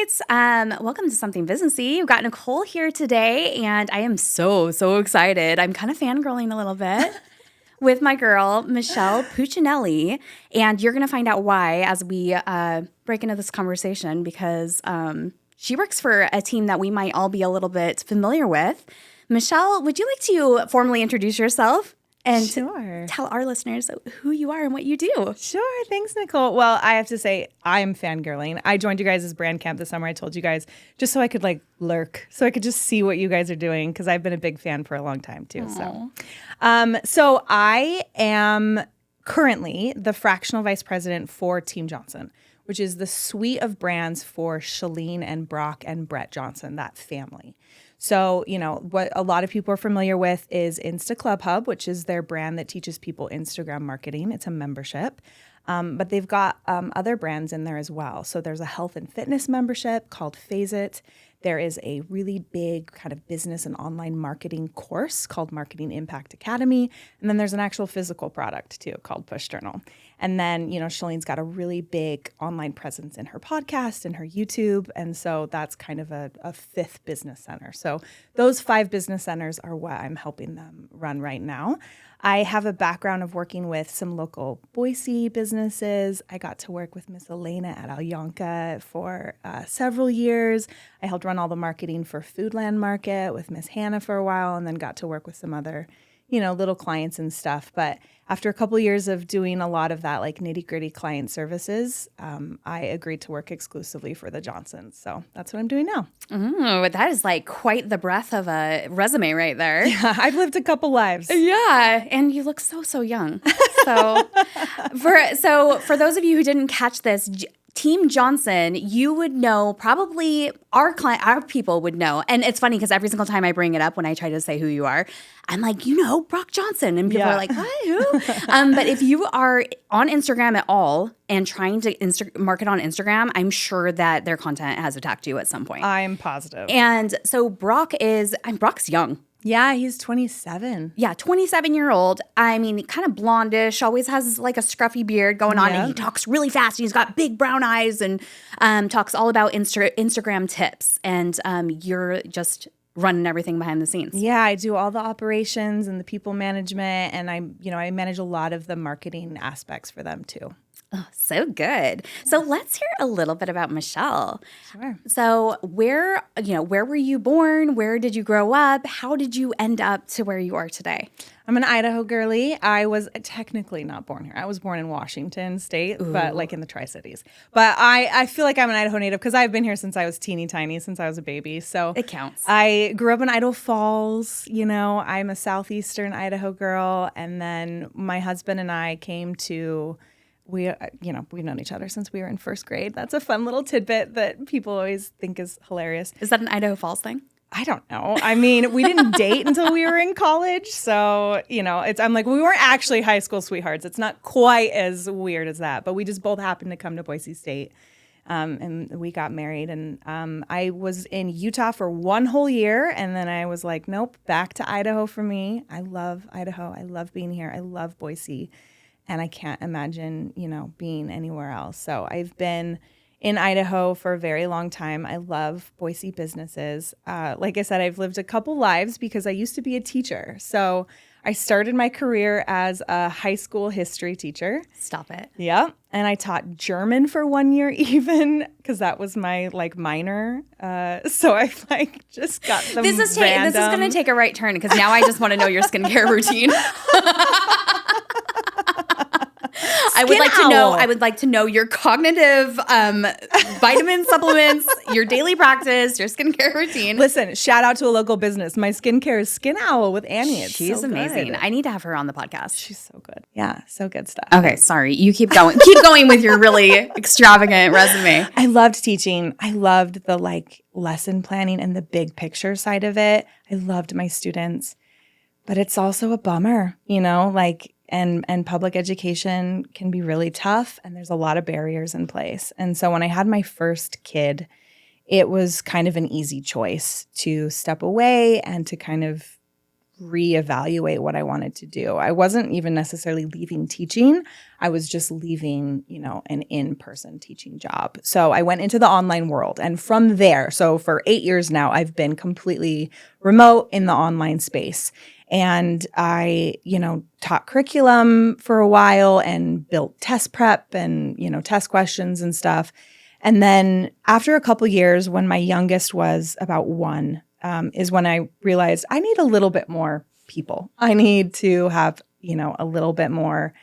Sweets. Welcome to Something Businessy. We've got Nichole here today, and I am so excited. I'm kind of fangirling a little bit with my girl, Michelle Puccinelli, and you're going to find out why as we break into this conversation because she works for a team that we might all be a little bit familiar with. Michelle, would you like to formally introduce yourself? And tell our listeners who you are and what you do. Sure. Thanks, Nichole. Well, I have to say, I'm fangirling. I joined you guys' brand camp this summer. I told you guys just so I could lurk, so I could just see what you guys are doing because I've been a big fan for a long time too. So I am currently the fractional vice president for Team Johnson, which is the suite of brands for Chalene and Brock and Brett Johnson, that family. So, what a lot of people are familiar with is Instaclub Hub, which is their brand that teaches people Instagram marketing. It's a membership. But they've got other brands in there as well. So there's a health and fitness membership called Phase It. There is a really big kind of business and online marketing course called Marketing Impact Academy. And then there's an actual physical product too called Push Journal. And then, Chalene's got a really big online presence in her podcast and her YouTube. And so that's kind of a fifth business center. So those 5 business centers are what I'm helping them run right now. I have a background of working with some local Boise businesses. I got to work with Miss Elena at Alyonka for several years. I helped run all the marketing for Foodland Market with Miss Hannah for a while, and then got to work with some other, little clients and stuff. But after a couple years of doing a lot of that, nitty-gritty client services, I agreed to work exclusively for the Johnsons. So that's what I'm doing now. But that is quite the breadth of a resume right there. Yeah, I've lived a couple lives. Yeah, and you look so young. So for those of you who didn't catch this, Team Johnson, you would know, probably our people would know. And it's funny because every single time I bring it up when I try to say who you are, I'm like, Brock Johnson. And people are like, what? Who? But if you are on Instagram at all and trying to market on Instagram, I'm sure that their content has attacked you at some point. I'm positive. And so Brock's young. Yeah, he's 27. Yeah, 27-year-old. I mean, kind of blondish, always has a scruffy beard going on. And he talks really fast. And he's got big brown eyes and talks all about Instagram tips. And you're just running everything behind the scenes. Yeah, I do all the operations and the people management. And I manage a lot of the marketing aspects for them too. Oh, so good. So let's hear a little bit about Michelle. Sure. So where were you born? Where did you grow up? How did you end up to where you are today? I'm an Idaho girly. I was technically not born here. I was born in Washington State, but in the Tri-Cities. But I feel like I'm an Idaho native because I've been here since I was teeny tiny, since I was a baby. So it counts. I grew up in Idaho Falls. I'm a southeastern Idaho girl. And then my husband and I came to... we've known each other since we were in first grade. That's a fun little tidbit that people always think is hilarious. Is that an Idaho Falls thing? I don't know. I mean, we didn't date until we were in college. So, I'm like, we weren't actually high school sweethearts. It's not quite as weird as that. But we just both happened to come to Boise State. And we got married. And I was in Utah for 1 whole year. And then I was like, nope, back to Idaho for me. I love Idaho. I love being here. I love Boise. And I can't imagine, being anywhere else. So I've been in Idaho for a very long time. I love Boise businesses. Like I said, I've lived a couple lives because I used to be a teacher. So I started my career as a high school history teacher. Stop it. Yeah. And I taught German for 1 year even because that was my minor. So I just got them This is going to take a right turn because now I just want to know your skincare routine. I would like to know your cognitive vitamin supplements, your daily practice, your skincare routine. Listen, shout out to a local business. My skincare is Skin Owl with Annie. She's so amazing. Good. I need to have her on the podcast. She's so good. Yeah, so good stuff. Okay, sorry. You keep going. Keep going with your really extravagant resume. I loved teaching. I loved the lesson planning and the big picture side of it. I loved my students. But it's also a bummer, and public education can be really tough, and there's a lot of barriers in place. And so when I had my first kid, it was kind of an easy choice to step away and to kind of reevaluate what I wanted to do. I wasn't even necessarily leaving teaching. I was just leaving, an in-person teaching job. So I went into the online world. And from there, so for 8 years now, I've been completely remote in the online space. And I, taught curriculum for a while and built test prep and, test questions and stuff. And then after a couple years, when my youngest was about 1, is when I realized I need a little bit more people. I need to have, a little bit more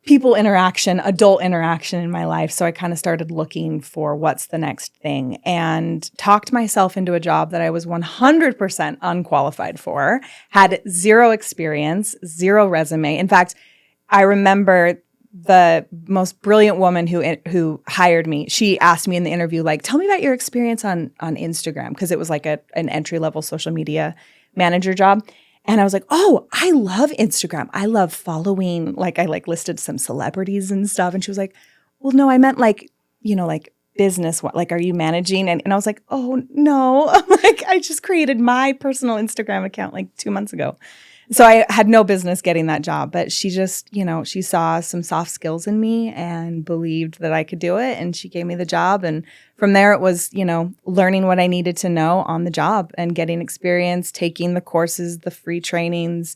people interaction, adult interaction in my life. So I kind of started looking for what's the next thing and talked myself into a job that I was 100% unqualified for, had 0 experience, 0 resume. In fact, I remember the most brilliant woman who hired me, she asked me in the interview, like, tell me about your experience on Instagram, because it was like an entry-level social media manager job. And I was like, oh, I love Instagram. I love following, I listed some celebrities and stuff. And she was like, well, no, I meant like business. What, are you managing? And I was like, oh, no. I just created my personal Instagram account 2 months ago. So I had no business getting that job, but she just, she saw some soft skills in me and believed that I could do it. And she gave me the job. And from there, it was, learning what I needed to know on the job and getting experience, taking the courses, the free trainings,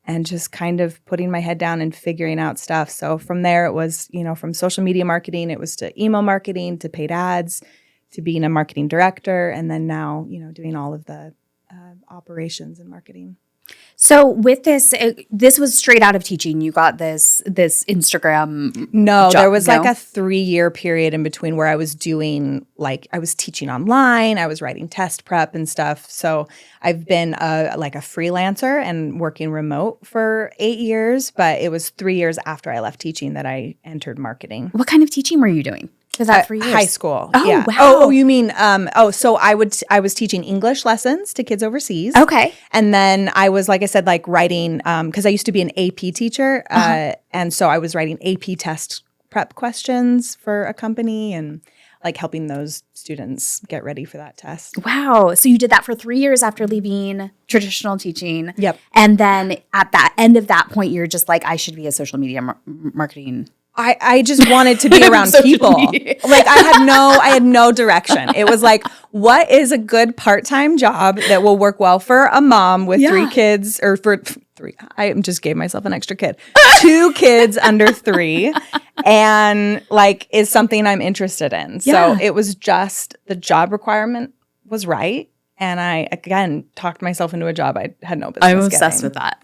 and just kind of putting my head down and figuring out stuff. So from there, it was, from social media marketing, it was to email marketing, to paid ads, to being a marketing director. And then now, doing all of the operations and marketing. So with this was straight out of teaching. You got this Instagram No, job. There was a 3-year period in between where I was doing I was teaching online, I was writing test prep and stuff. So I've been a freelancer and working remote for 8 years, but it was 3 years after I left teaching that I entered marketing. What kind of teaching were you doing? Was that 3 years? High school. Oh, yeah. wow. Oh, you mean, so I was teaching English lessons to kids overseas. Okay. And then I was, like I said, writing, because I used to be an AP teacher. And so I was writing AP test prep questions for a company and helping those students get ready for that test. Wow. So you did that for 3 years after leaving traditional teaching. Yep. And then at that end of that point, you're just I should be a social media marketing. I just wanted to be around people. I had no direction. It was what is a good part-time job that will work well for a mom with 3 kids, or for 3, I just gave myself an extra kid, 2 kids under 3, and is something I'm interested in. Yeah. So it was just the job requirement was right. And I, again, talked myself into a job I had no business I'm obsessed with that.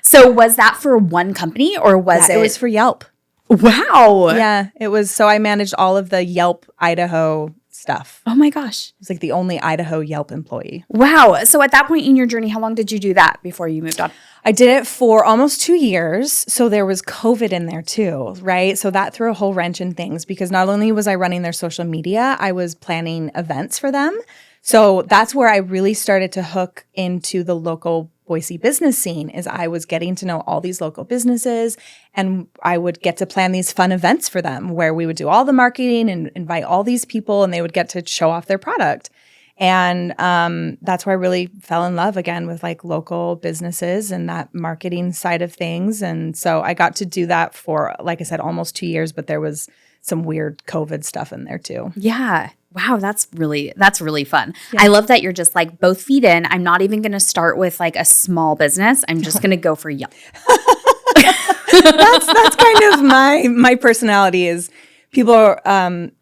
So was that for one company or was it? It was for Yelp. Wow. Yeah, it was. So I managed all of the Yelp Idaho stuff. Oh my gosh. It was the only Idaho Yelp employee. Wow. So at that point in your journey, how long did you do that before you moved on? I did it for almost 2 years. So there was COVID in there too, right? So that threw a whole wrench in things because not only was I running their social media, I was planning events for them. So that's where I really started to hook into the local Boise business scene. Is I was getting to know all these local businesses and I would get to plan these fun events for them where we would do all the marketing and invite all these people and they would get to show off their product. And that's where I really fell in love again with local businesses and that marketing side of things. And so I got to do that for, like I said, almost 2 years, but there was some weird COVID stuff in there too. Yeah. Wow, that's really fun. Yeah. I love that you're just both feet in. I'm not even going to start with a small business. I'm just going to go for Yelp. That's kind of my personality is people are,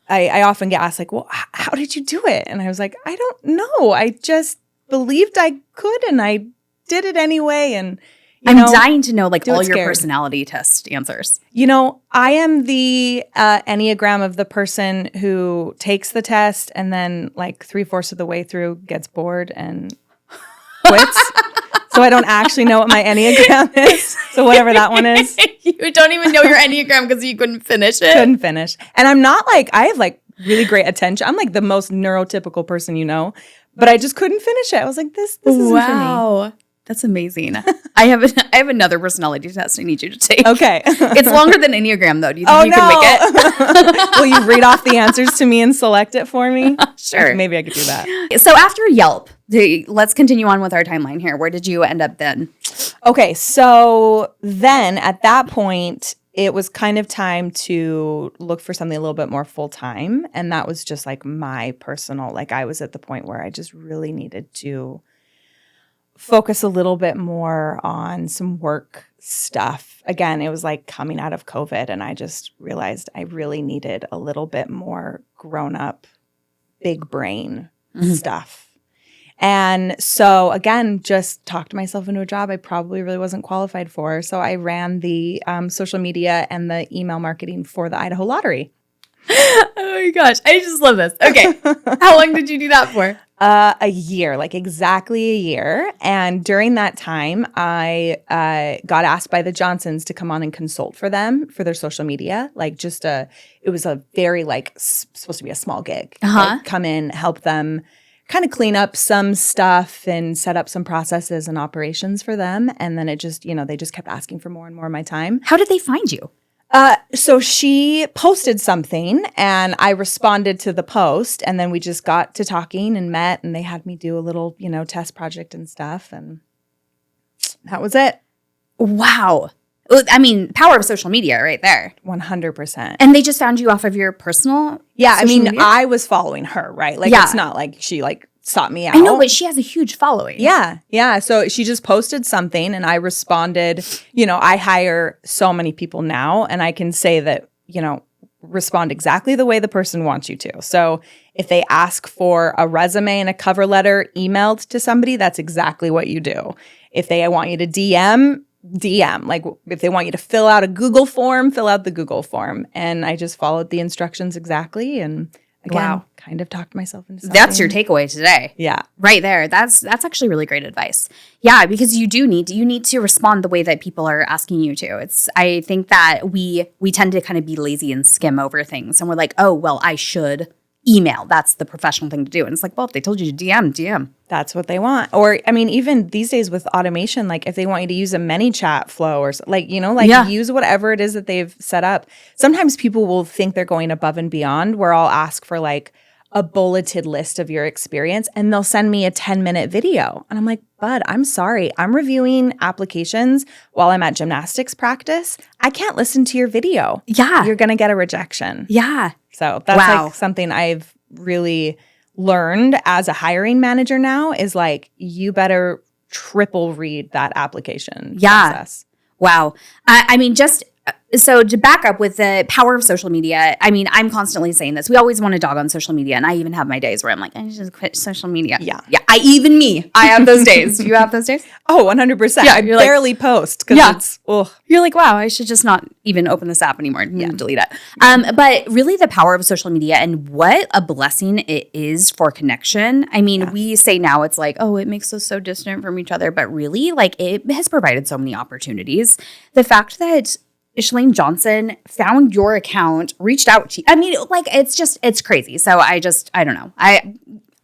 I often get asked well, how did you do it? And I was I don't know. I just believed I could and I did it anyway. And I'm dying to know all your personality test answers. I am the Enneagram of the person who takes the test and then 3/4 of the way through gets bored and quits. So I don't actually know what my Enneagram is. So whatever that one is. You don't even know your Enneagram because you couldn't finish it? Couldn't finish. And I'm not I have really great attention. I'm the most neurotypical person but I just couldn't finish it. I was this isn't for me. That's amazing. I have another personality test I need you to take. Okay. It's longer than Enneagram, though. Do you think you can make it? Will you read off the answers to me and select it for me? Sure. Maybe I could do that. So after Yelp, Let's continue on with our timeline here. Where did you end up then? Okay, so then at that point, it was kind of time to look for something a little bit more full-time. And that was just like my personal, like I was at the point where I just really needed to focus a little bit more on some work stuff. Again, it was like coming out of COVID, and I just realized I really needed a little bit more grown-up, big brain stuff. And so, again, just talked myself into a job I probably really wasn't qualified for. So I ran the social media and the email marketing for the Idaho Lottery. Oh my gosh, I just love this. Okay. How long did you do that for? A year, like exactly a year. And during that time, I got asked by the Johnsons to come on and consult for them for their social media. Like it was a very like supposed to be a small gig. Like, come in, help them kind of clean up some stuff and set up some processes and operations for them. And then it just, they just kept asking for more and more of my time. How did they find you? So she posted something and I responded to the post, and then we just got to talking and met, and they had me do a little, test project and stuff. And that was it. Wow. I mean, power of social media right there. 100%. And they just found you off of your personal media? I was following her, right? Like, it's not like she sought me out. I know, but she has a huge following. Yeah. So she just posted something and I responded. I hire so many people now, and I can say that, respond exactly the way the person wants you to. So if they ask for a resume and a cover letter emailed to somebody, that's exactly what you do. If they want you to DM. Like if they want you to fill out a Google form, fill out the Google form. And I just followed the instructions exactly. And again, kind of talked myself into something. That's your takeaway today. Yeah. Right there. That's actually really great advice. Yeah, because you need to respond the way that people are asking you to. I think that we tend to kind of be lazy and skim over things, and we're like, oh, well, I should email. That's the professional thing to do. And it's like, well, if they told you to DM. That's what they want. Or, I mean, even these days with automation, like if they want you to use a ManyChat flow or use whatever it is that they've set up. Sometimes people will think they're going above and beyond, where I'll ask for like a bulleted list of your experience, and they'll send me a 10-minute video. And I'm like, bud, I'm sorry. I'm reviewing applications while I'm at gymnastics practice. I can't listen to your video. Yeah. You're going to get a rejection. Yeah. So that's like something I've really learned as a hiring manager now, is like, you better triple read that application process. Wow. I mean, so to back up with the power of social media, I mean, I'm constantly saying this. We always want to dog on social media. And I even have my days where I'm like, I just quit social media. Yeah. I have those days. Do you have those days? Oh, 100%. I barely post because it's, You're like, wow, I should just not even open this app anymore and delete it. But really the power of social media and what a blessing it is for connection. I mean, we say now it's like, oh, it makes us so distant from each other. But really, like, it has provided so many opportunities. The fact that Chalene Johnson found your account, reached out to you. I mean, like, it's crazy. So I don't know.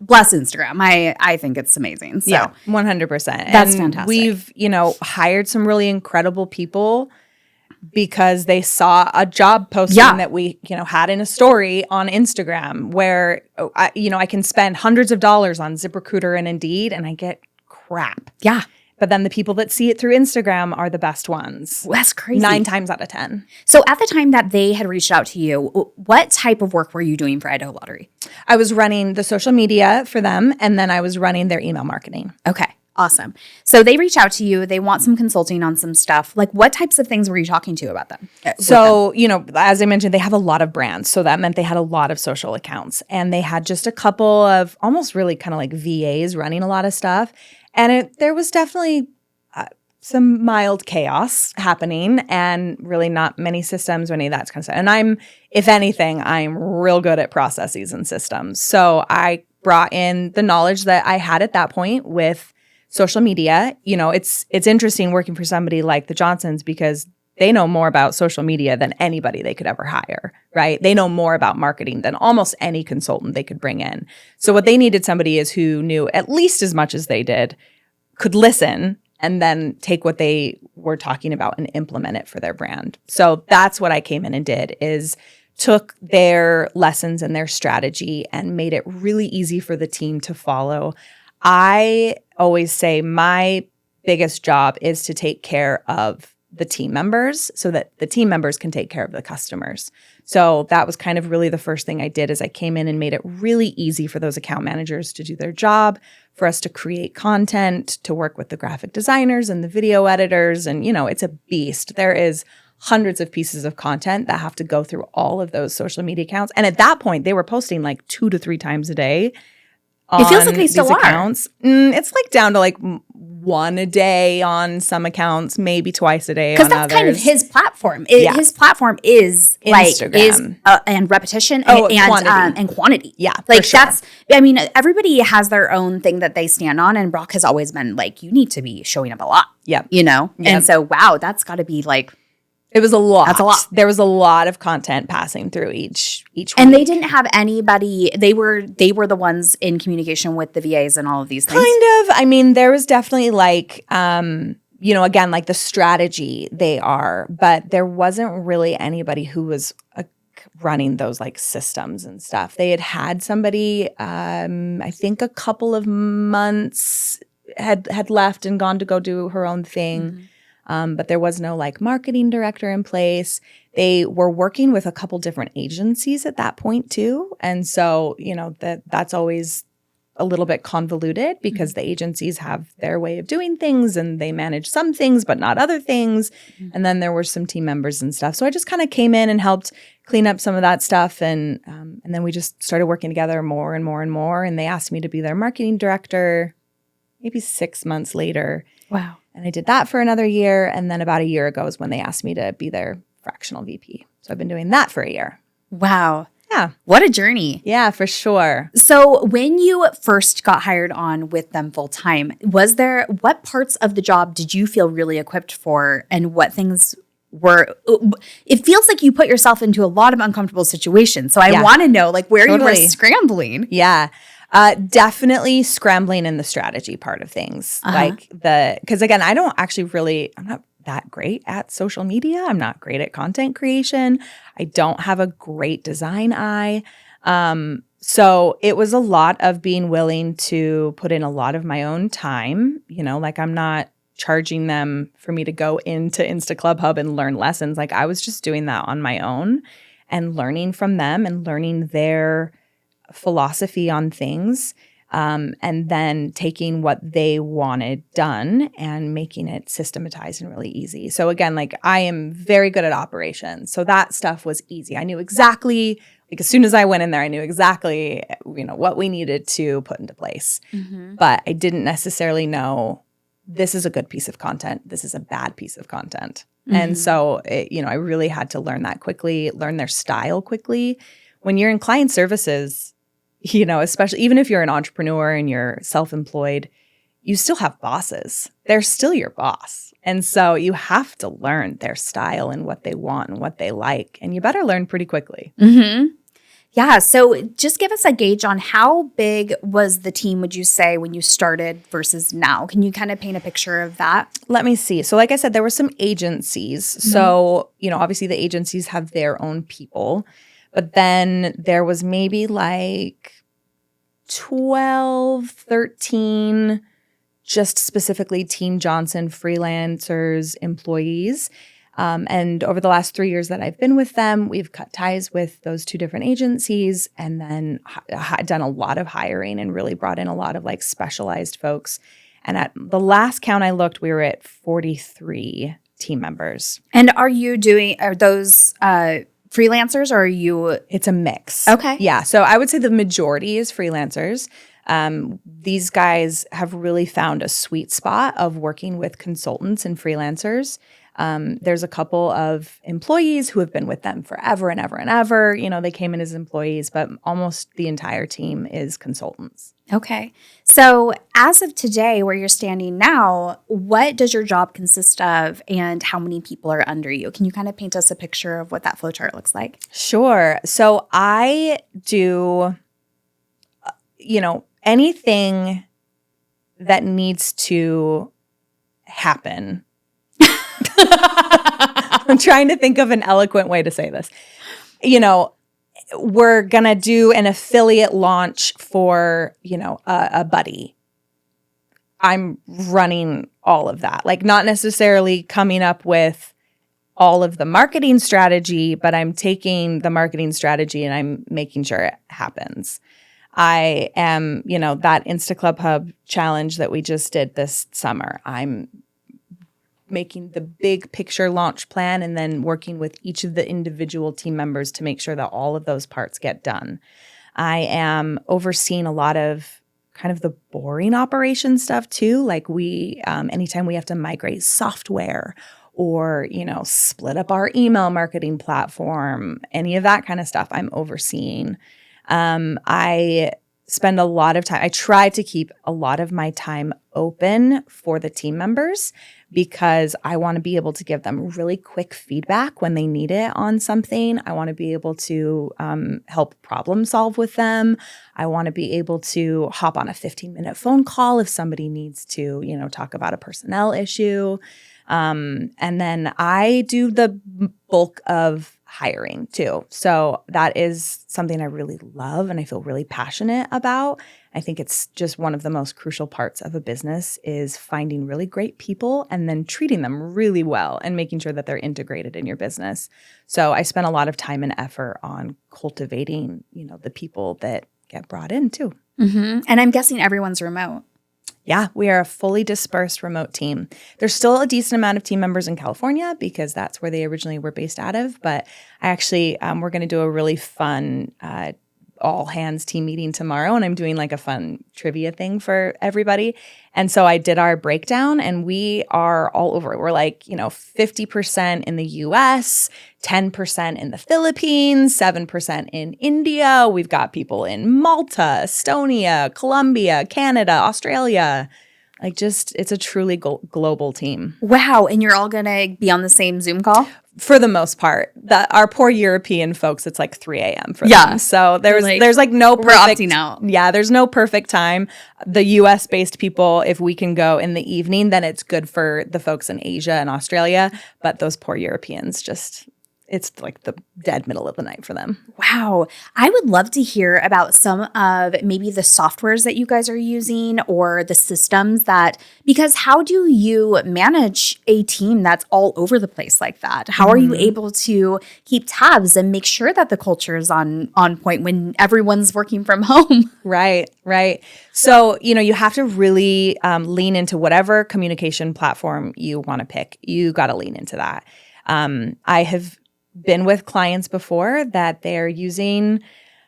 Bless Instagram. I think it's amazing. So. Yeah, 100%. That's fantastic. We've, hired some really incredible people because they saw a job posting that we, had in a story on Instagram where, I can spend hundreds of dollars on ZipRecruiter and Indeed and I get crap. Yeah. But then the people that see it through Instagram are the best ones. That's crazy. 9 times out of 10. So at the time that they had reached out to you, what type of work were you doing for Idaho Lottery? I was running the social media for them, and then I was running their email marketing. Okay, awesome. So they reach out to you. They want some consulting on some stuff. Like, what types of things were you talking to about them? So, as I mentioned, they have a lot of brands. So that meant they had a lot of social accounts. And they had just a couple of almost really kind of like VAs running a lot of stuff. And there was definitely some mild chaos happening and really not many systems or any of that kind of stuff. And if anything, I'm real good at processes and systems. So I brought in the knowledge that I had at that point with social media. It's interesting working for somebody like the Johnsons because they know more about social media than anybody they could ever hire, right? They know more about marketing than almost any consultant they could bring in. So what they needed somebody is who knew at least as much as they did, could listen, and then take what they were talking about and implement it for their brand. So that's what I came in and did, is took their lessons and their strategy and made it really easy for the team to follow. I always say my biggest job is to take care of the team members so that the team members can take care of the customers. So that was kind of really the first thing I did is I came in and made it really easy for those account managers to do their job, for us to create content, to work with the graphic designers and the video editors. And, it's a beast. There is hundreds of pieces of content that have to go through all of those social media accounts. And at that point, they were posting like 2 to 3 times a day. It feels like they still are. Accounts. It's like down to like 1 a day on some accounts, maybe twice a day on others. Because that's kind of his platform. His platform is Instagram. And repetition and quantity. Yeah, like that's. I mean, everybody has their own thing that they stand on, and Brock has always been like, you need to be showing up a lot. Yep. And so wow, that's got to be like. It was a lot. That's a lot. There was a lot of content passing through each week. And they didn't have anybody. They were the ones in communication with the VAs and all of these things. Kind of. I mean, there was definitely like, again, like the strategy they are, but there wasn't really anybody who was running those like systems and stuff. They had somebody, I think a couple of months had left and gone to go do her own thing. Mm-hmm. But there was no like marketing director in place. They were working with a couple different agencies at that point too. And so, that's always a little bit convoluted because the agencies have their way of doing things and they manage some things, but not other things. Mm-hmm. And then there were some team members and stuff. So I just kind of came in and helped clean up some of that stuff. And then we just started working together more and more and more. And they asked me to be their marketing director maybe 6 months later. Wow. And I did that for another year. And then about a year ago is when they asked me to be their fractional VP. So I've been doing that for a year. Wow. Yeah. What a journey. Yeah, for sure. So when you first got hired on with them full time, what parts of the job did you feel really equipped for and what things were, it feels like you put yourself into a lot of uncomfortable situations. So I want to know like where you were scrambling. Yeah. Definitely scrambling in the strategy part of things. Because again, I'm not that great at social media. I'm not great at content creation. I don't have a great design eye. So it was a lot of being willing to put in a lot of my own time, like I'm not charging them for me to go into Instaclub Hub and learn lessons. Like I was just doing that on my own and learning from them and learning their philosophy on things, and then taking what they wanted done and making it systematized and really easy. So again, like I am very good at operations. So that stuff was easy. I knew exactly, like as soon as I went in there, I knew exactly, what we needed to put into place. Mm-hmm. But I didn't necessarily know this is a good piece of content. This is a bad piece of content. Mm-hmm. And so, I really had to learn that quickly, learn their style quickly. When you're in client services, especially even if you're an entrepreneur and you're self-employed, you still have bosses. They're still your boss. And so you have to learn their style and what they want and what they like. And you better learn pretty quickly. Mm-hmm. Yeah. So just give us a gauge on how big was the team, would you say, when you started versus now? Can you kind of paint a picture of that? Let me see. So like I said, there were some agencies. Mm-hmm. So, obviously the agencies have their own people. But then there was maybe like 12, 13, just specifically Team Johnson, freelancers, employees. And over the last 3 years that I've been with them, we've cut ties with those 2 different agencies and then done a lot of hiring and really brought in a lot of like specialized folks. And at the last count I looked, we were at 43 team members. And are those freelancers or are you? It's a mix. Okay. Yeah. So I would say the majority is freelancers. These guys have really found a sweet spot of working with consultants and freelancers. There's a couple of employees who have been with them forever and ever and ever. They came in as employees, but almost the entire team is consultants. Okay. So as of today, where you're standing now, what does your job consist of and how many people are under you? Can you kind of paint us a picture of what that flow chart looks like? Sure. So I do, anything that needs to happen. I'm trying to think of an eloquent way to say this. We're going to do an affiliate launch for, a buddy. I'm running all of that. Like not necessarily coming up with all of the marketing strategy, but I'm taking the marketing strategy and I'm making sure it happens. I am, that Instaclub Hub challenge that we just did this summer. I'm making the big picture launch plan and then working with each of the individual team members to make sure that all of those parts get done. I am overseeing a lot of kind of the boring operation stuff too. Like anytime we have to migrate software or, split up our email marketing platform, any of that kind of stuff I'm overseeing. I spend a lot of time. I try to keep a lot of my time open for the team members because I want to be able to give them really quick feedback when they need it on something. I want to be able to help problem solve with them. I want to be able to hop on a 15-minute phone call if somebody needs to, talk about a personnel issue. And then I do the bulk of hiring too. So that is something I really love and I feel really passionate about. I think it's just one of the most crucial parts of a business is finding really great people and then treating them really well and making sure that they're integrated in your business. So I spend a lot of time and effort on cultivating, the people that get brought in too. Mm-hmm. And I'm guessing everyone's remote. Yeah, we are a fully dispersed remote team. There's still a decent amount of team members in California because that's where they originally were based out of. But I actually, we're going to do a really fun all hands team meeting tomorrow. And I'm doing like a fun trivia thing for everybody. And so I did our breakdown and we are all over. We're like, 50% in the US, 10% in the Philippines, 7% in India. We've got people in Malta, Estonia, Colombia, Canada, Australia. It's a truly global team. Wow. And you're all going to be on the same Zoom call? For the most part. Our poor European folks, it's like 3 a.m. for them. So there's no perfect. We're opting out. Yeah, there's no perfect time. The US-based people, if we can go in the evening, then it's good for the folks in Asia and Australia. But those poor Europeans it's like the dead middle of the night for them. Wow. I would love to hear about some of maybe the softwares that you guys are using or the systems because how do you manage a team that's all over the place like that? How are you able to keep tabs and make sure that the culture is on point when everyone's working from home? Right. So, you have to really lean into whatever communication platform you want to pick. You got to lean into that. I have been with clients before that they're using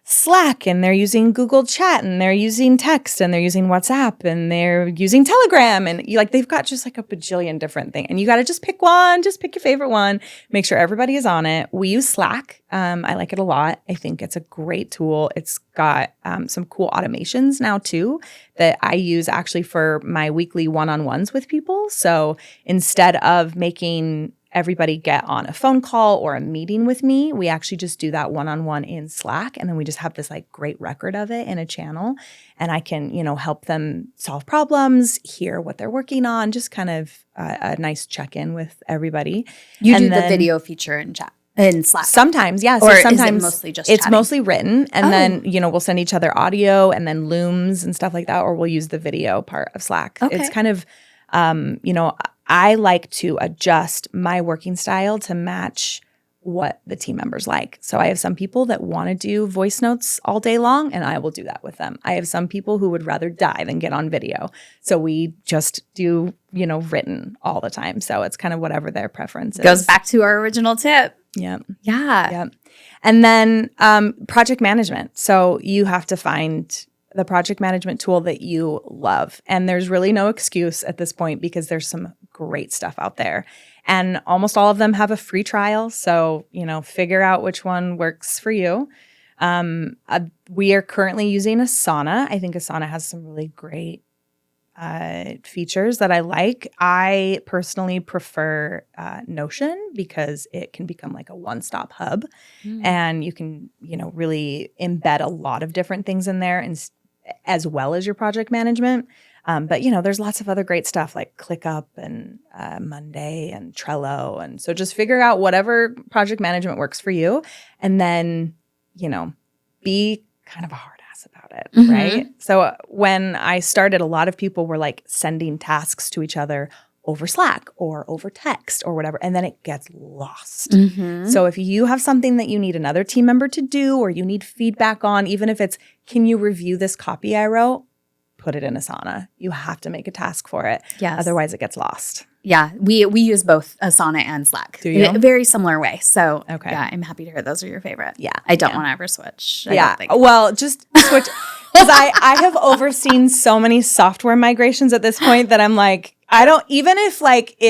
Slack and they're using Google Chat and they're using text and they're using WhatsApp and they're using Telegram and they've got just like a bajillion different things. And you got to just pick one, just pick your favorite one, make sure everybody is on it. We use Slack. I like it a lot. I think it's a great tool. It's got some cool automations now too that I use actually for my weekly one-on-ones with people. So instead of making everybody get on a phone call or a meeting with me, we actually just do that one-on-one in Slack. And then we just have this like great record of it in a channel. And I can, help them solve problems, hear what they're working on, just kind of a nice check-in with everybody. You do the video feature in chat. In Slack. Sometimes, yeah. So or sometimes is it mostly just it's chatting? mostly written. And then, we'll send each other audio and then Looms and stuff like that. Or we'll use the video part of Slack. Okay. It's kind of, I like to adjust my working style to match what the team members like. So I have some people that want to do voice notes all day long, and I will do that with them. I have some people who would rather die than get on video. So we just do, written all the time. So it's kind of whatever their preference is. Goes back to our original tip. Yep. Yeah. Yep. And then project management. So you have to find the project management tool that you love. And there's really no excuse at this point because there's some great stuff out there. And almost all of them have a free trial. So, figure out which one works for you. We are currently using Asana. I think Asana has some really great features that I like. I personally prefer Notion because it can become like a one-stop hub. And you can, really embed a lot of different things in there and as well as your project management. But, there's lots of other great stuff like ClickUp and Monday and Trello. And so just figure out whatever project management works for you. And then, be kind of a hard ass badass about it, right? So when I started, a lot of people were like sending tasks to each other over Slack or over text or whatever, and then it gets lost. So if you have something that you need another team member to do or you need feedback on, even if it's, can you review this copy I wrote? Put it in Asana. You have to make a task for it. Yes. Otherwise it gets lost. Yeah, we use both Asana and Slack. Do you? In a very similar way. So Okay. yeah, I'm happy to hear those are your favorite. Yeah. I don't want to ever switch. I Yeah. don't think. Well, just switch. Because I have overseen so many software migrations at this point that I'm like, I don't, even if like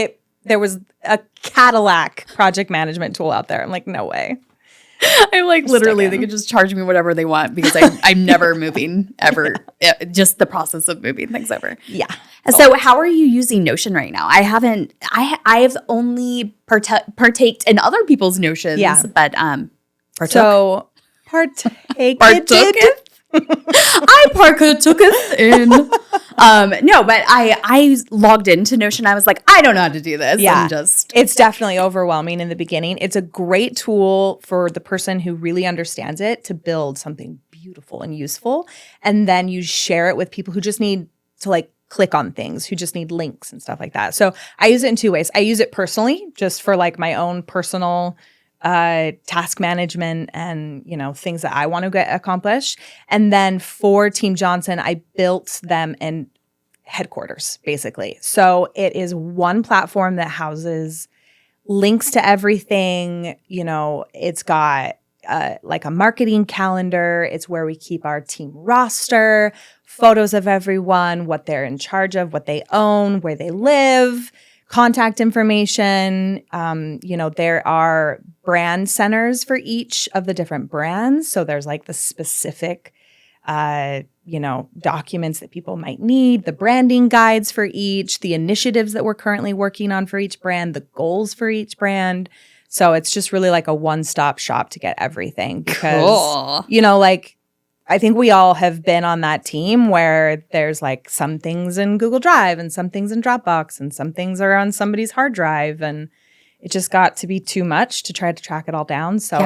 there was a Cadillac project management tool out there, I'm like, no way. I'm like, literally, they could just charge me whatever they want because I'm never moving ever. Just the process of moving things over. Yeah. So how are you using Notion right now? I've only partaked in other people's Notions, but partook. So partaked. I partooketh in. No, but I logged into Notion. I was like, I don't know how to do this. Yeah, And it's definitely overwhelming in the beginning. It's a great tool for the person who really understands it to build something beautiful and useful. And then you share it with people who just need to like click on things, who just need links and stuff like that. So I use it in two ways. I use it personally, just for like my own personal task management and, things that I want to get accomplished. And then for Team Johnson, I built them in headquarters, basically. So it is one platform that houses links to everything. It's got like a marketing calendar. It's where we keep our team roster, photos of everyone, what they're in charge of, what they own, where they live, contact information. There are brand centers for each of the different brands. So there's like the specific, documents that people might need, the branding guides for each, the initiatives that we're currently working on for each brand, the goals for each brand. So it's just really like a one-stop shop to get everything because, I think we all have been on that team where there's like some things in Google Drive and some things in Dropbox and some things are on somebody's hard drive. And it just got to be too much to try to track it all down. So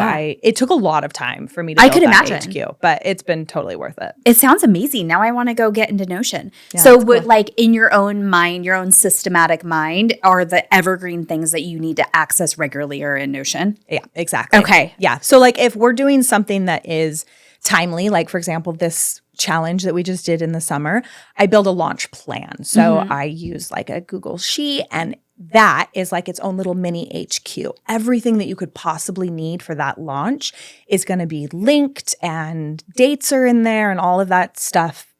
it took a lot of time for me to build that HQ, but it's been totally worth it. It sounds amazing. Now I want to go get into Notion. Yeah, so cool. like in your own mind, your own systematic mind, are the evergreen things that you need to access regularly are in Notion? Yeah, exactly. Okay. Yeah. So like if we're doing something that is timely, like for example, this challenge that we just did in the summer, I build a launch plan. So I use like a Google Sheet, and that is like its own little mini HQ. Everything that you could possibly need for that launch is going to be linked, and dates are in there and all of that stuff.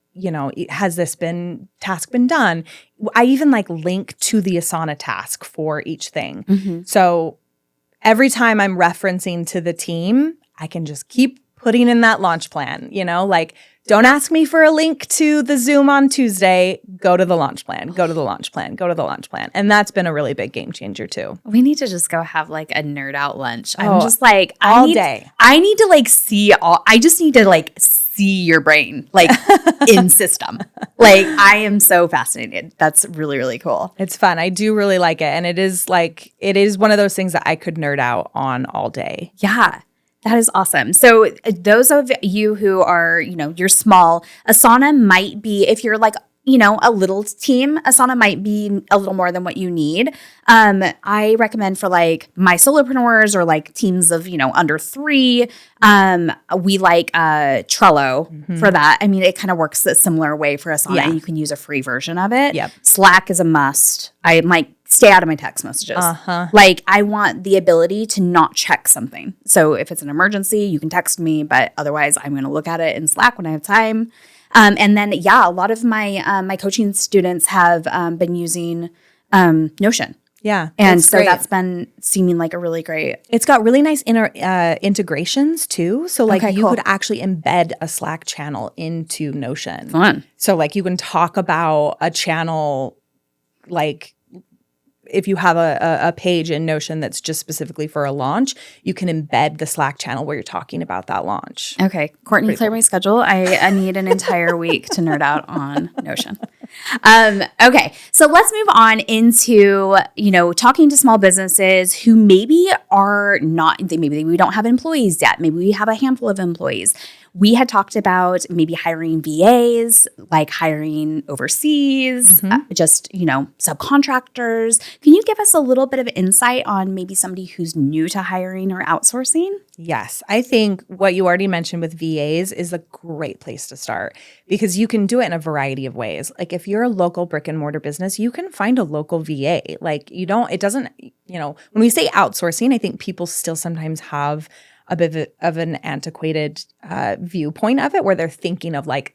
Has this task been done? I even like link to the Asana task for each thing. So every time I'm referencing to the team, I can just keep putting in that launch plan, like don't ask me for a link to the Zoom on Tuesday, go to the launch plan, go to the launch plan, go to the launch plan. And that's been a really big game changer too. We need to just go have like a nerd out lunch. I'm just like, day. I need to like I just need to like see your brain like in system. Like I am so fascinated. That's really, really cool. It's fun. I do really like it. And it is one of those things that I could nerd out on all day. Yeah. That is awesome. So those of you who are, you're small, Asana might be, if you're like, a little team, Asana might be a little more than what you need. I recommend for like my solopreneurs or like teams of, under 3. We like Trello for that. I mean, it kind of works a similar way for Asana. Yeah. You can use a free version of it. Yep. Slack is a must. I might stay out of my text messages. Like I want the ability to not check something. So if it's an emergency, you can text me, but otherwise I'm going to look at it in Slack when I have time. And then, a lot of my my coaching students have been using Notion. Yeah. And so that's been seeming like a really great. It's got really nice integrations too. So like you cool. could actually embed a Slack channel into Notion. Fun. So like you can talk about a channel, like if you have a page in Notion that's just specifically for a launch, you can embed the Slack channel where you're talking about that launch. Okay. Courtney, clear my schedule. I need an entire week to nerd out on Notion. Okay. So let's move on into, talking to small businesses who maybe are not, maybe we don't have employees yet. Maybe we have a handful of employees. we had talked about maybe hiring VAs, like hiring overseas, just, subcontractors. Can you give us a little bit of insight on maybe somebody who's new to hiring or outsourcing? Yes. I think what you already mentioned with VAs is a great place to start because you can do it in a variety of ways. Like if you're a local brick and mortar business, you can find a local VA. Like when we say outsourcing, I think people still sometimes have a bit of an antiquated viewpoint of it where they're thinking of like,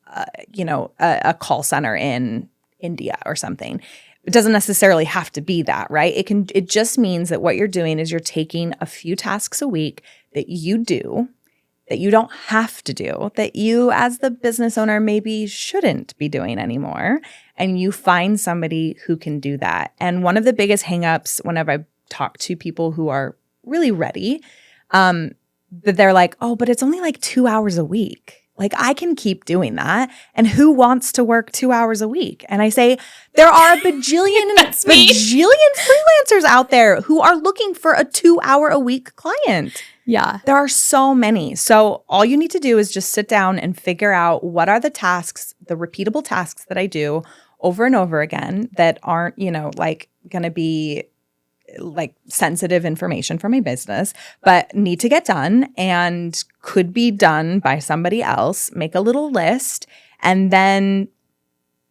a call center in India or something. It doesn't necessarily have to be that, right? It just means that what you're doing is you're taking a few tasks a week that you do, that you don't have to do, that you as the business owner maybe shouldn't be doing anymore. And you find somebody who can do that. And one of the biggest hangups whenever I talk to people who are really ready, that they're like, oh, but it's only like 2 hours a week. Like I can keep doing that. And who wants to work 2 hours a week? And I say, there are a bajillion freelancers out there who are looking for a 2 hour a week client. Yeah. There are so many. So all you need to do is just sit down and figure out what are the tasks, the repeatable tasks that I do over and over again that aren't, going to be like sensitive information for my business, but need to get done and could be done by somebody else. Make a little list and then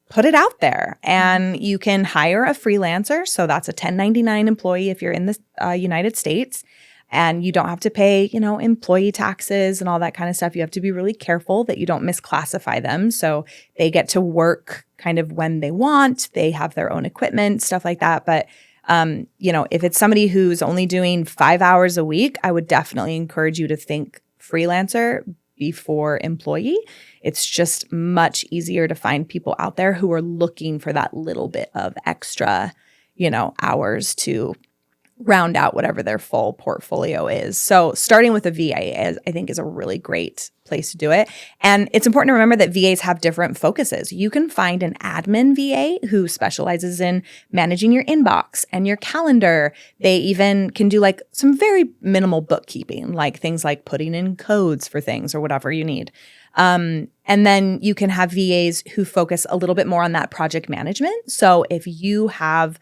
put it out there. And you can hire a freelancer. So that's a 1099 employee if you're in the United States. And you don't have to pay, employee taxes and all that kind of stuff. You have to be really careful that you don't misclassify them. So they get to work kind of when they want. They have their own equipment, stuff like that. But if it's somebody who's only doing 5 hours a week, I would definitely encourage you to think freelancer before employee. It's just much easier to find people out there who are looking for that little bit of extra, hours to round out whatever their full portfolio is. So starting with a VA I think is a really great place to do it. And it's important to remember that VAs have different focuses. You can find an admin VA who specializes in managing your inbox and your calendar. They even can do like some very minimal bookkeeping, like things like putting in codes for things or whatever you need. And then you can have VAs who focus a little bit more on that project management. So if you have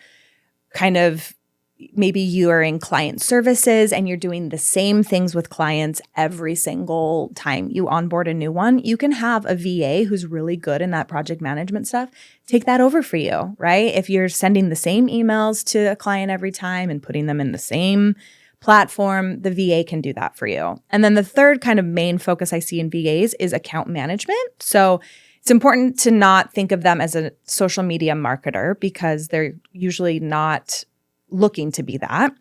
maybe you are in client services and you're doing the same things with clients every single time you onboard a new one, you can have a VA who's really good in that project management stuff take that over for you, right? If you're sending the same emails to a client every time and putting them in the same platform, the VA can do that for you. And then the third kind of main focus I see in VAs is account management. So it's important to not think of them as a social media marketer because they're usually not looking to be that,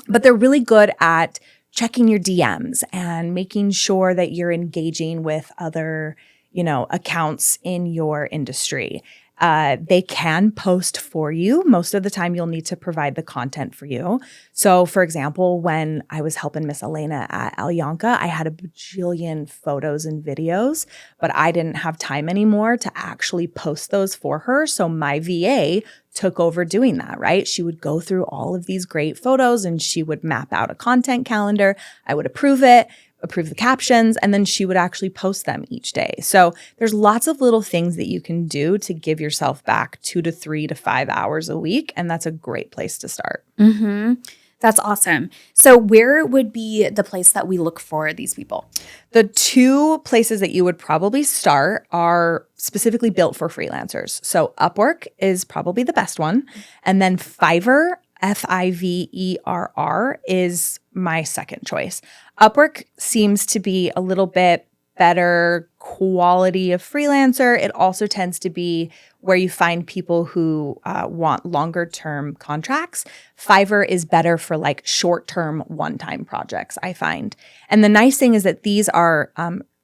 but they're really good at checking your DMs and making sure that you're engaging with other, accounts in your industry. They can post for you. Most of the time, you'll need to provide the content for you. So, for example, when I was helping Miss Elena at Alyanka, I had a bajillion photos and videos, but I didn't have time anymore to actually post those for her. So my VA took over doing that, right? She would go through all of these great photos and she would map out a content calendar. I would approve it, approve the captions, and then she would actually post them each day. So there's lots of little things that you can do to give yourself back 2 to 3 to 5 hours a week. And that's a great place to start. Mm-hmm. That's awesome. So where would be the place that we look for these people? The two places that you would probably start are specifically built for freelancers. So Upwork is probably the best one. And then Fiverr, Fiverr, is my second choice. Upwork seems to be a little bit better quality of freelancer. It also tends to be where you find people who want longer term contracts. Fiverr is better for like short term one-time projects, I find. And the nice thing is that these are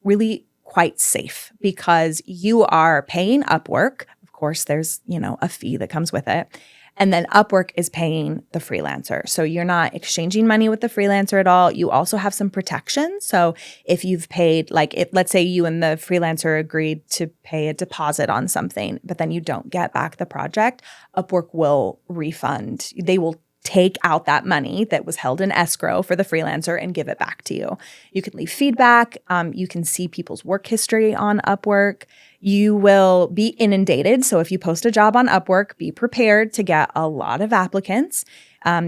really quite safe because you are paying Upwork. Of course, there's, a fee that comes with it. And then Upwork is paying the freelancer. So you're not exchanging money with the freelancer at all. You also have some protection. So if you've paid, let's say you and the freelancer agreed to pay a deposit on something, but then you don't get back the project, Upwork will refund. They will take out that money that was held in escrow for the freelancer and give it back to you. You can leave feedback. You can see people's work history on Upwork. You will be inundated. So if you post a job on Upwork, be prepared to get a lot of applicants.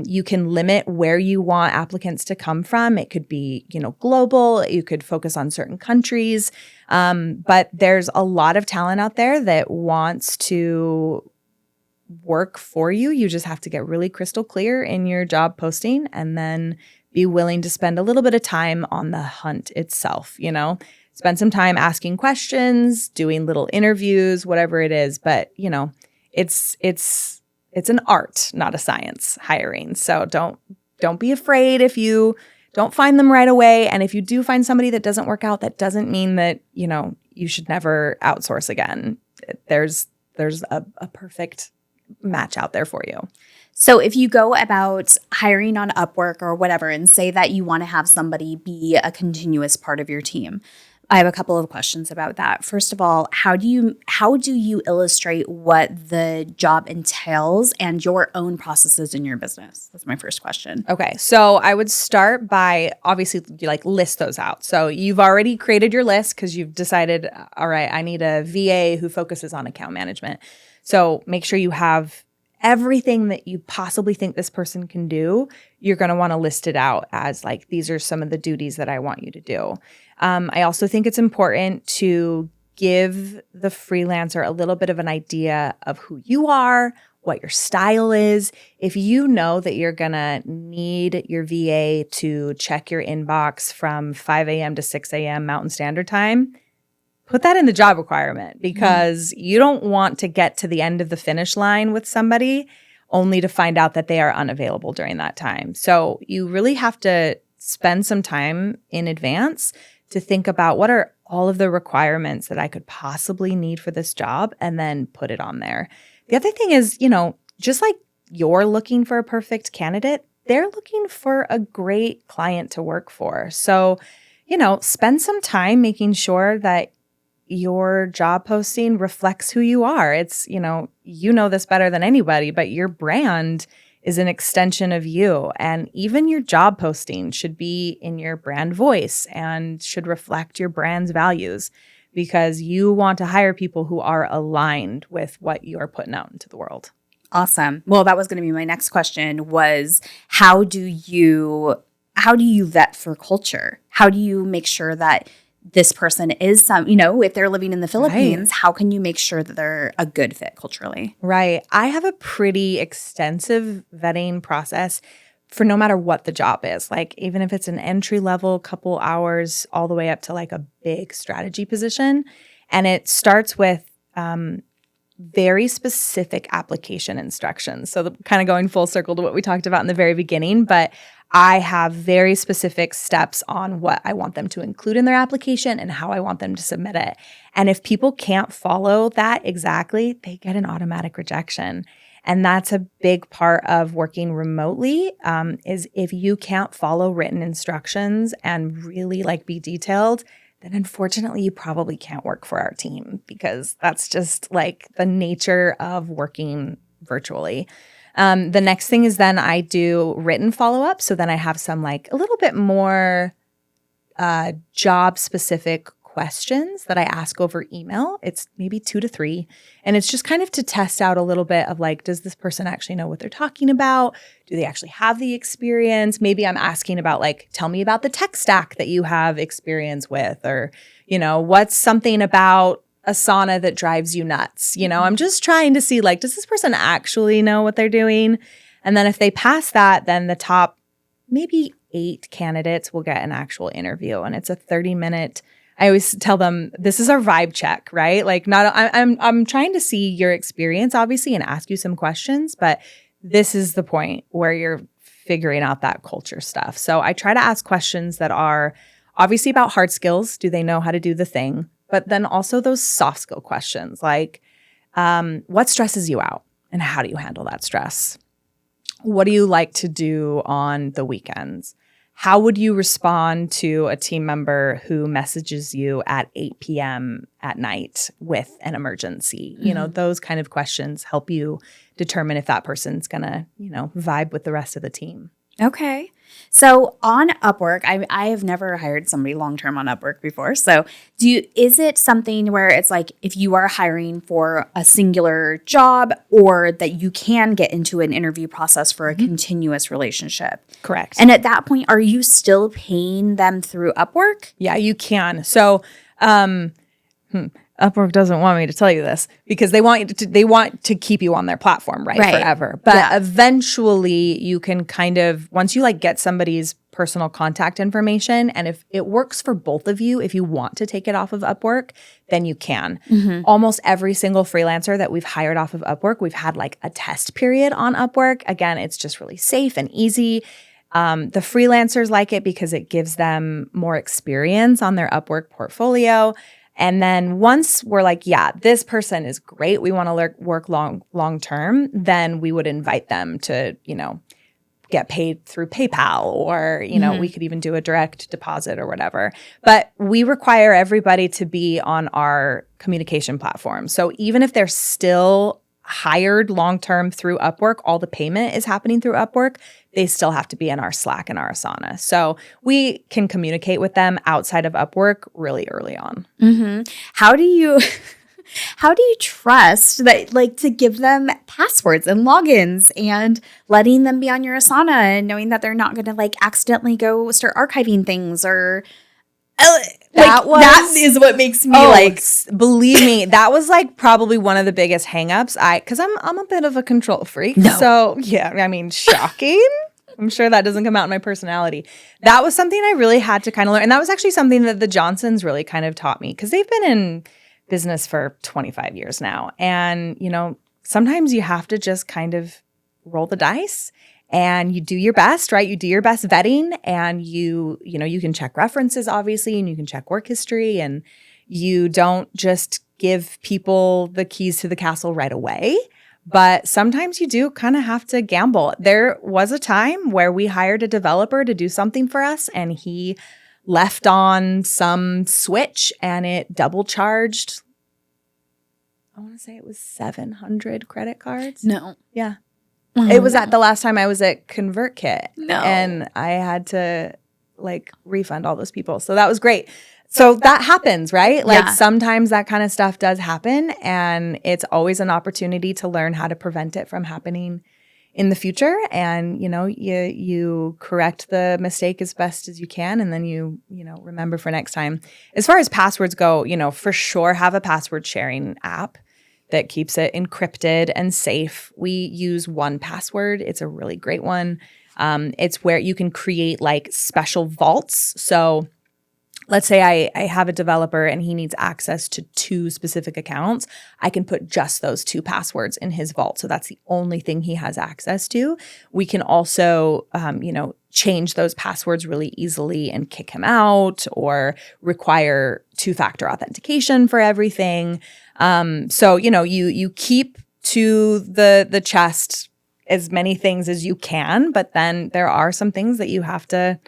You can limit where you want applicants to come from. It could be, global. You could focus on certain countries. But there's a lot of talent out there that wants to work for you. You just have to get really crystal clear in your job posting and then be willing to spend a little bit of time on the hunt itself, Spend some time asking questions, doing little interviews, whatever it is. But, it's an art, not a science, hiring. So don't be afraid if you don't find them right away. And if you do find somebody that doesn't work out, that doesn't mean that, you should never outsource again. There's a perfect match out there for you. So if you go about hiring on Upwork or whatever and say that you want to have somebody be a continuous part of your team, I have a couple of questions about that. First of all, how do you illustrate what the job entails and your own processes in your business? That's my first question. Okay. So I would start by obviously list those out. So you've already created your list because you've decided, all right, I need a VA who focuses on account management. So make sure you have everything that you possibly think this person can do. You're going to want to list it out as these are some of the duties that I want you to do. I also think it's important to give the freelancer a little bit of an idea of who you are, what your style is. If you know that you're going to need your VA to check your inbox from 5 a.m. to 6 a.m. Mountain Standard Time, put that in the job requirement because you don't want to get to the end of the finish line with somebody only to find out that they are unavailable during that time. So you really have to spend some time in advance to think about what are all of the requirements that I could possibly need for this job and then put it on there. The other thing is, just like you're looking for a perfect candidate, they're looking for a great client to work for. So, spend some time making sure that your job posting reflects who you are. It's, you know this better than anybody, but your brand is an extension of you. And even your job posting should be in your brand voice and should reflect your brand's values because you want to hire people who are aligned with what you're putting out into the world. Awesome. Well, that was going to be my next question was how do you vet for culture? How do you make sure that this person is if they're living in the Philippines, How can you make sure that they're a good fit culturally? Right. I have a pretty extensive vetting process for no matter what the job is. Even if it's an entry level, couple hours, all the way up to a big strategy position. And it starts with very specific application instructions. So kind of going full circle to what we talked about in the very beginning, but I have very specific steps on what I want them to include in their application and how I want them to submit it. And if people can't follow that exactly, they get an automatic rejection. And that's a big part of working remotely, is if you can't follow written instructions and really be detailed, then unfortunately you probably can't work for our team because that's just the nature of working virtually. The next thing is then I do written follow-up. So then I have some a little bit more job specific questions that I ask over email. It's maybe 2 to 3. And it's just kind of to test out a little bit of does this person actually know what they're talking about? Do they actually have the experience? Maybe I'm asking about tell me about the tech stack that you have experience with, or, what's something about Asana that drives you nuts. I'm just trying to see does this person actually know what they're doing? And then if they pass that, then the top maybe 8 candidates will get an actual interview. And it's a 30-minute, I always tell them, this is our vibe check, right? I'm trying to see your experience, obviously, and ask you some questions, but this is the point where you're figuring out that culture stuff. So I try to ask questions that are obviously about hard skills. Do they know how to do the thing? But then also those soft skill questions what stresses you out and how do you handle that stress? What do you like to do on the weekends? how would you respond to a team member who messages you at 8 p.m. at night with an emergency? You know, those kind of questions help you determine if that person's going to, vibe with the rest of the team. Okay. So on Upwork, I have never hired somebody long-term on Upwork before. So is it something where it's like if you are hiring for a singular job or that you can get into an interview process for a continuous relationship? Correct. And at that point, are you still paying them through Upwork? Yeah, you can. So Upwork doesn't want me to tell you this because they want to keep you on their platform, right? Forever. But eventually you can kind of, once you like get somebody's personal contact information, and if it works for both of you, if you want to take it off of Upwork, then you can. Almost every single freelancer that we've hired off of Upwork, we've had like a test period on Upwork. Again, it's just really safe and easy. The freelancers like it because it gives them more experience on their Upwork portfolio. And then once we're like, yeah, this person is great, we want to work long term, then we would invite them to, get paid through PayPal or, we could even do a direct deposit or whatever. But we require everybody to be on our communication platform. So even if they're still hired long-term through Upwork, all the payment is happening through Upwork, they still have to be in our Slack and our Asana. So we can communicate with them outside of Upwork really early on. How do you trust that, like, to give them passwords and logins and letting them be on your Asana and knowing that they're not going to like accidentally go start archiving things or that is what makes me believe me, that was like probably one of the biggest hangups. Because I'm a bit of a control freak. No. So yeah, I mean, shocking. I'm sure that doesn't come out in my personality. That was something I really had to kind of learn. And that was actually something that the Johnsons really kind of taught me because they've been in business for 25 years now. And, sometimes you have to just kind of roll the dice. And you do your best, right? You do your best vetting and you can check references, obviously, and you can check work history. And you don't just give people the keys to the castle right away. But sometimes you do kind of have to gamble. There was a time where we hired a developer to do something for us and he left on some switch and it double charged. I want to say it was 700 credit cards. No. Yeah. It was at the last time I was at ConvertKit. No. And I had to like refund all those people. So that was great. So that happens, right? Like sometimes that kind of stuff does happen and it's always an opportunity to learn how to prevent it from happening in the future. And, you correct the mistake as best as you can. And then you remember for next time. As far as passwords go, for sure have a password sharing app that keeps it encrypted and safe. We use 1Password. It's a really great one. It's where you can create like special vaults. So let's say I have a developer and he needs access to 2 specific accounts. I can put just those 2 passwords in his vault. So that's the only thing he has access to. We can also, change those passwords really easily and kick him out or require 2-factor authentication for everything. So, you keep to the chest as many things as you can, but then there are some things that you have to,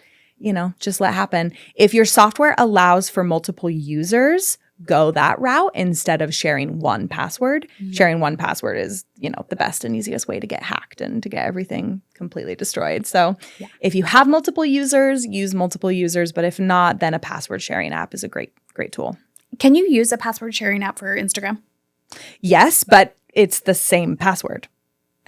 just let happen. If your software allows for multiple users, go that route instead of sharing 1Password. Sharing 1Password is, the best and easiest way to get hacked and to get everything completely destroyed. So if you have multiple users, use multiple users. But if not, then a password sharing app is a great, great tool. Can you use a password sharing app for Instagram? Yes, but it's the same password.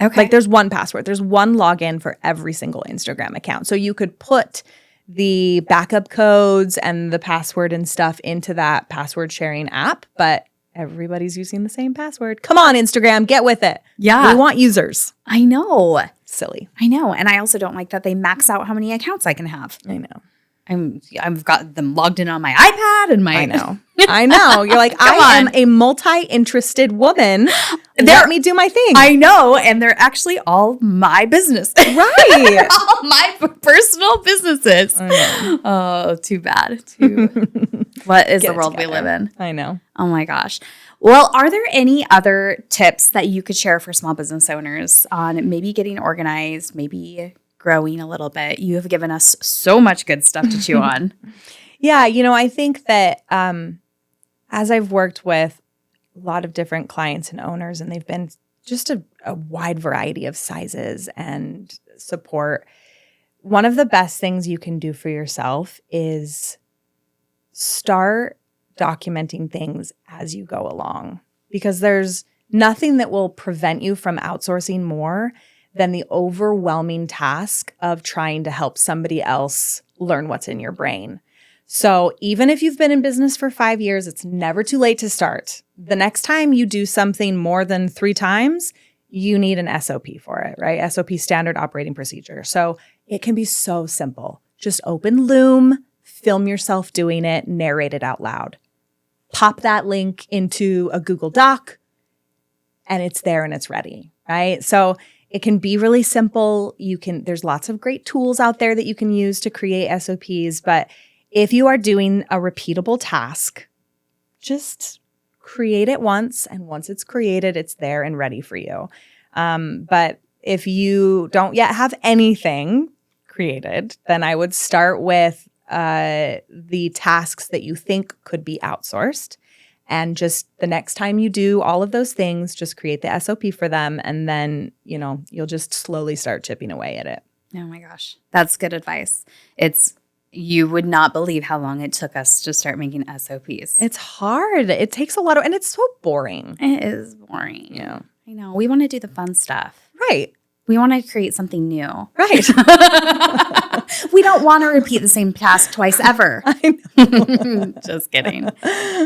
Okay. Like there's 1Password. There's one login for every single Instagram account. So you could put the backup codes and the password and stuff into that password sharing app, but everybody's using the same password. Come on, Instagram, get with it. Yeah. We want users. I know. Silly. I know. And I also don't like that they max out how many accounts I can have. I know. I've got them logged in on my iPad and my. I know. You're like, I am a multi-interested woman. Let me do my thing. I know. And they're actually all my business. Right. They're all my personal businesses. Oh, too bad. What is the world we live in? I know. Oh my gosh. Well, are there any other tips that you could share for small business owners on maybe getting organized, maybe growing a little bit. You have given us so much good stuff to chew on. Yeah, I think that as I've worked with a lot of different clients and owners, and they've been just a wide variety of sizes and support, one of the best things you can do for yourself is start documenting things as you go along, because there's nothing that will prevent you from outsourcing more than the overwhelming task of trying to help somebody else learn what's in your brain. So even if you've been in business for 5 years, it's never too late to start. The next time you do something more than 3 times, you need an SOP for it, right? SOP, standard operating procedure. So it can be so simple. Just open Loom, film yourself doing it, narrate it out loud. Pop that link into a Google Doc, and it's there and it's ready, right? So it can be really simple. There's lots of great tools out there that you can use to create SOPs, but if you are doing a repeatable task, just create it once, and once it's created, it's there and ready for you. But if you don't yet have anything created, then I would start with the tasks that you think could be outsourced. And just the next time you do all of those things, just create the SOP for them. And then, you'll just slowly start chipping away at it. Oh my gosh. That's good advice. You would not believe how long it took us to start making SOPs. It's hard. It takes a lot and it's so boring. It is boring. Yeah. I know. We want to do the fun stuff. Right. We want to create something new. Right. We don't want to repeat the same task twice ever. I know. Just kidding.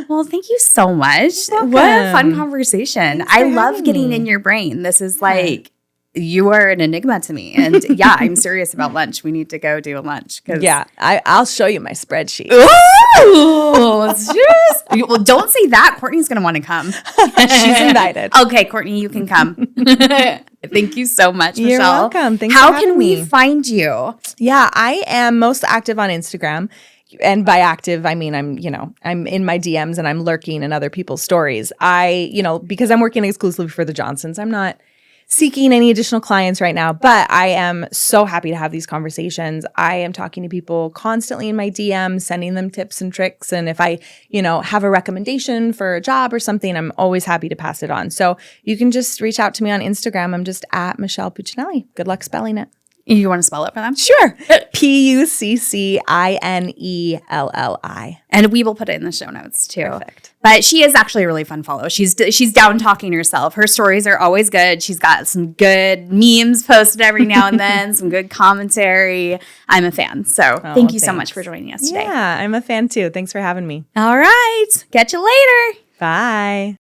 Well, thank you so much. Welcome. What a fun conversation. Thanks I for love having getting me. in your brain. This is like, you are an enigma to me. And yeah, I'm serious about lunch. We need to go do a lunch. Yeah, I'll show you my spreadsheet. Ooh, well, don't say that. Courtney's going to want to come. She's invited. Okay, Courtney, you can come. Thank you so much, Michelle. You're welcome. Thanks How for having can we me. find you? Yeah, I am most active on Instagram. And by active, I mean, I'm in my DMs and I'm lurking in other people's stories. Because I'm working exclusively for the Johnsons, I'm not seeking any additional clients right now, but I am so happy to have these conversations. I am talking to people constantly in my DMs, sending them tips and tricks. And if I, have a recommendation for a job or something, I'm always happy to pass it on. So you can just reach out to me on Instagram. I'm just at Michelle Puccinelli. Good luck spelling it. You want to spell it for them? Sure. Puccinelli. And we will put it in the show notes too. Perfect. But she is actually a really fun follow. She's down talking herself. Her stories are always good. She's got some good memes posted every now and then, some good commentary. I'm a fan. So thank you so much for joining us today. Yeah, I'm a fan too. Thanks for having me. All right. Catch you later. Bye.